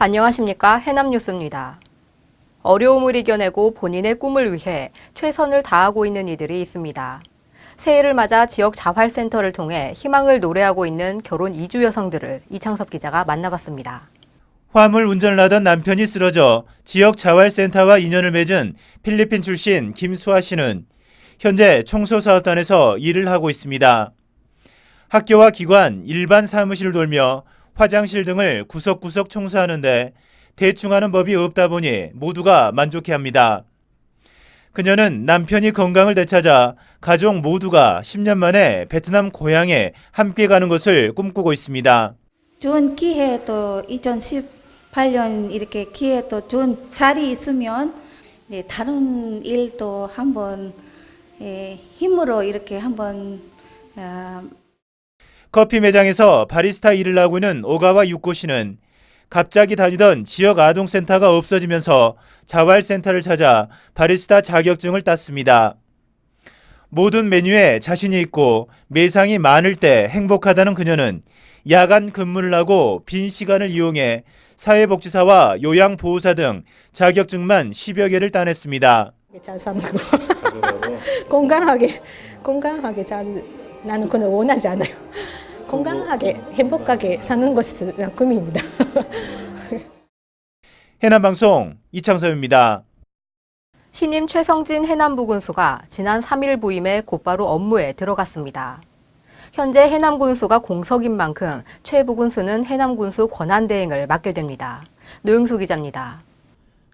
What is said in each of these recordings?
안녕하십니까. 해남뉴스입니다. 어려움을 이겨내고 본인의 꿈을 위해 최선을 다하고 있는 이들이 있습니다. 새해를 맞아 지역 자활센터를 통해 희망을 노래하고 있는 결혼 이주 여성들을 이창섭 기자가 만나봤습니다. 화물 운전을 하던 남편이 쓰러져 지역 자활센터와 인연을 맺은 필리핀 출신 김수아 씨는 현재 청소사업단에서 일을 하고 있습니다. 학교와 기관, 일반 사무실을 돌며 화장실 등을 구석구석 청소하는데 대충 하는 법이 없다 보니 모두가 만족해합니다. 그녀는 남편이 건강을 되찾아 가족 모두가 10년 만에 베트남 고향에 함께 가는 것을 꿈꾸고 있습니다. 좋은 기회 또 2018년 이렇게 기회 또 좋은 자리 있으면 다른 일도 한번 힘으로 이렇게 한번 커피 매장에서 바리스타 일을 하고 있는 오가와 유코 씨는 갑자기 다니던 지역 아동센터가 없어지면서 자활센터를 찾아 바리스타 자격증을 땄습니다. 모든 메뉴에 자신이 있고 매상이 많을 때 행복하다는 그녀는 야간 근무를 하고 빈 시간을 이용해 사회복지사와 요양보호사 등 자격증만 10여 개를 따냈습니다. 잘 사는 거. 건강하게 잘 나는 그건 원하지 않아요. 건강하게 행복하게 사는 것이 꿈입니다. 해남방송 이창섭입니다. 신임 최성진 해남부군수가 지난 3일 부임해 곧바로 업무에 들어갔습니다. 현재 해남군수가 공석인 만큼 최 부군수는 해남군수 권한대행을 맡게 됩니다. 노영수 기자입니다.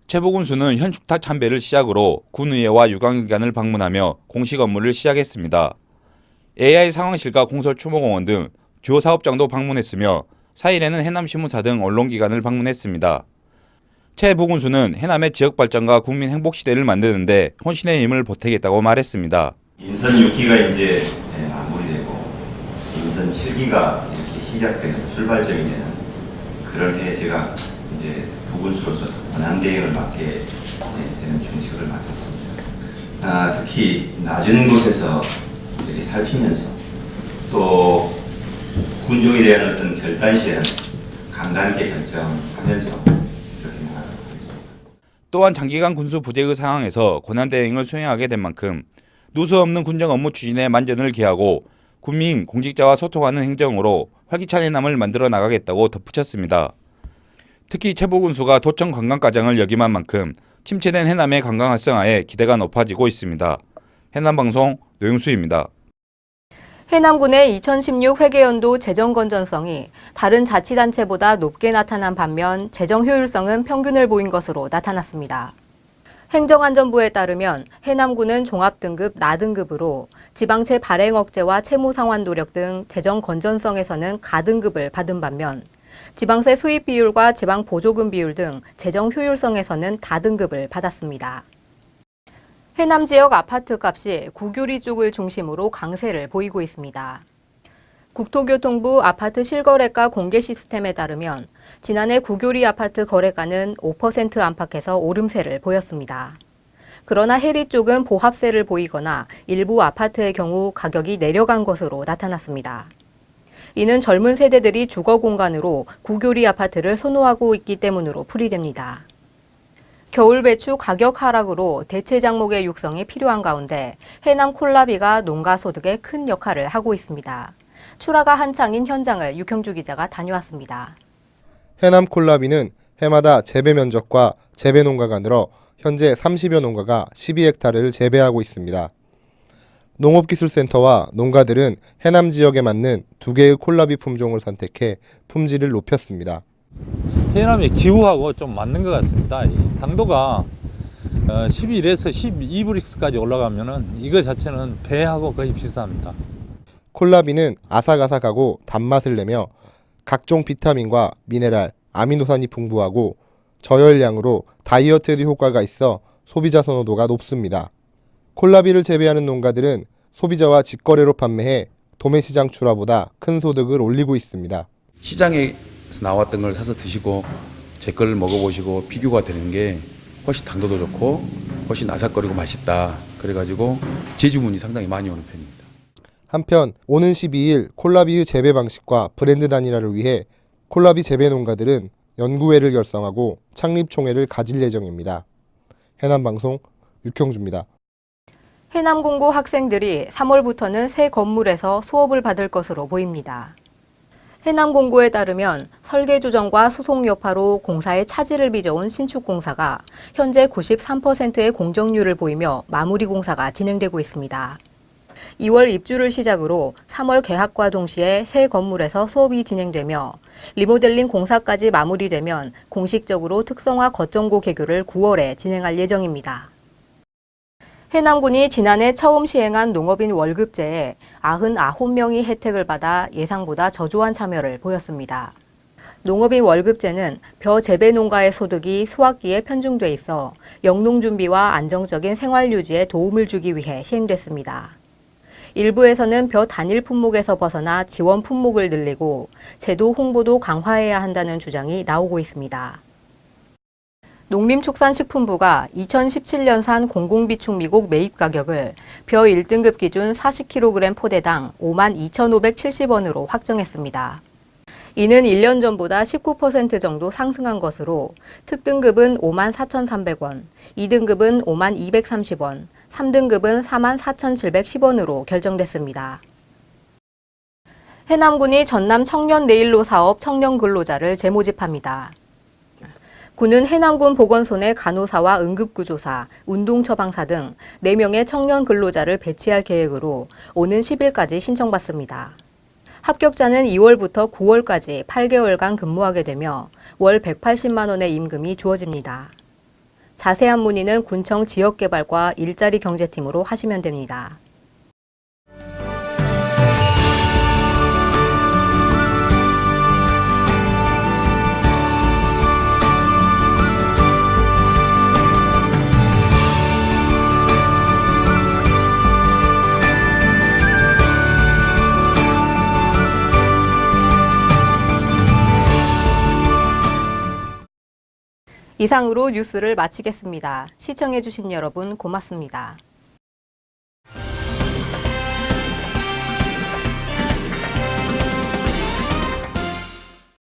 최 부군수는 현축탁 참배를 시작으로 군의회와 유관기관을 방문하며 공식 업무를 시작했습니다. AI 상황실과 공설추모공원 등 주요 사업장도 방문했으며 4일에는 해남신문사 등 언론기관을 방문했습니다. 최 부군수는 해남의 지역발전과 국민 행복시대를 만드는데 혼신의 힘을 보태겠다고 말했습니다. 인선 6기가 이제 마무리되고 인선 7기가 이렇게 시작되는 출발점이 되는 그런 해에 제가 이제 부군수로서 권한대행을 맡게 되는 중직을 맡았습니다. 특히 낮은 곳에서 이렇게 살피면서 또 군종에 대한 어떤 결단 시에는 강단 있게 결정하면서 이렇게 나가도록 하겠습니다. 또한 장기간 군수 부재의 상황에서 권한대행을 수행하게 된 만큼 누수 없는 군정 업무 추진에 만전을 기하고 국민, 공직자와 소통하는 행정으로 활기찬 해남을 만들어 나가겠다고 덧붙였습니다. 특히 최 부군수가 도청 관광과장을 역임한 만큼 침체된 해남의 관광 활성화에 기대가 높아지고 있습니다. 해남방송 노영수입니다. 해남군의 2016 회계연도 재정 건전성이 다른 자치단체보다 높게 나타난 반면 재정 효율성은 평균을 보인 것으로 나타났습니다. 행정안전부에 따르면 해남군은 종합등급 나등급으로 지방채 발행 억제와 채무 상환 노력 등 재정 건전성에서는 가등급을 받은 반면 지방세 수입 비율과 지방 보조금 비율 등 재정 효율성에서는 다등급을 받았습니다. 해남 지역 아파트 값이 구교리 쪽을 중심으로 강세를 보이고 있습니다. 국토교통부 아파트 실거래가 공개 시스템에 따르면 지난해 구교리 아파트 거래가는 5% 안팎에서 오름세를 보였습니다. 그러나 해리 쪽은 보합세를 보이거나 일부 아파트의 경우 가격이 내려간 것으로 나타났습니다. 이는 젊은 세대들이 주거 공간으로 구교리 아파트를 선호하고 있기 때문으로 풀이됩니다. 겨울 배추 가격 하락으로 대체 작목의 육성이 필요한 가운데 해남 콜라비가 농가 소득에 큰 역할을 하고 있습니다. 출하가 한창인 현장을 육형주 기자가 다녀왔습니다. 해남 콜라비는 해마다 재배 면적과 재배 농가가 늘어 현재 30여 농가가 12헥타르를 재배하고 있습니다. 농업기술센터와 농가들은 해남 지역에 맞는 2개의 콜라비 품종을 선택해 품질을 높였습니다. 해남의 기후하고 좀 맞는 것 같습니다. 당도가 11에서 12브릭스까지 올라가면은 이거 자체는 배하고 거의 비슷합니다. 콜라비는 아삭아삭하고 단맛을 내며 각종 비타민과 미네랄, 아미노산이 풍부하고 저열량으로 다이어트에도 효과가 있어 소비자 선호도가 높습니다. 콜라비를 재배하는 농가들은 소비자와 직거래로 판매해 도매시장 출하보다 큰 소득을 올리고 있습니다. 시장에서 나왔던 걸 사서 드시고 제 걸 먹어보시고 비교가 되는 게 훨씬 당도도 좋고 훨씬 아삭거리고 맛있다. 그래가지고 재주문이 상당히 많이 오는 편입니다. 한편 오는 12일 콜라비의 재배 방식과 브랜드 단일화를 위해 콜라비 재배 농가들은 연구회를 결성하고 창립총회를 가질 예정입니다. 해남방송 육형주입니다. 해남공고 학생들이 3월부터는 새 건물에서 수업을 받을 것으로 보입니다. 해남공고에 따르면 설계조정과 소송 여파로 공사에 차질을 빚어온 신축공사가 현재 93%의 공정률을 보이며 마무리 공사가 진행되고 있습니다. 2월 입주를 시작으로 3월 개학과 동시에 새 건물에서 수업이 진행되며 리모델링 공사까지 마무리되면 공식적으로 특성화 거점고 개교를 9월에 진행할 예정입니다. 해남군이 지난해 처음 시행한 농업인 월급제에 99명이 혜택을 받아 예상보다 저조한 참여를 보였습니다. 농업인 월급제는 벼 재배 농가의 소득이 수확기에 편중돼 있어 영농 준비와 안정적인 생활 유지에 도움을 주기 위해 시행됐습니다. 일부에서는 벼 단일 품목에서 벗어나 지원 품목을 늘리고 제도 홍보도 강화해야 한다는 주장이 나오고 있습니다. 농림축산식품부가 2017년산 공공비축 미국 매입 가격을 벼 1등급 기준 40kg 포대당 52,570원으로 확정했습니다. 이는 1년 전보다 19% 정도 상승한 것으로 특등급은 54,300원, 2등급은 5230원, 3등급은 44,710원으로 결정됐습니다. 해남군이 전남 청년 내일로 사업 청년 근로자를 재모집합니다. 군은 해남군 보건소 내 간호사와 응급구조사, 운동처방사 등 4명의 청년 근로자를 배치할 계획으로 오는 10일까지 신청받습니다. 합격자는 2월부터 9월까지 8개월간 근무하게 되며 월 180만 원의 임금이 주어집니다. 자세한 문의는 군청 지역개발과 일자리 경제팀으로 하시면 됩니다. 이상으로 뉴스를 마치겠습니다. 시청해주신 여러분 고맙습니다.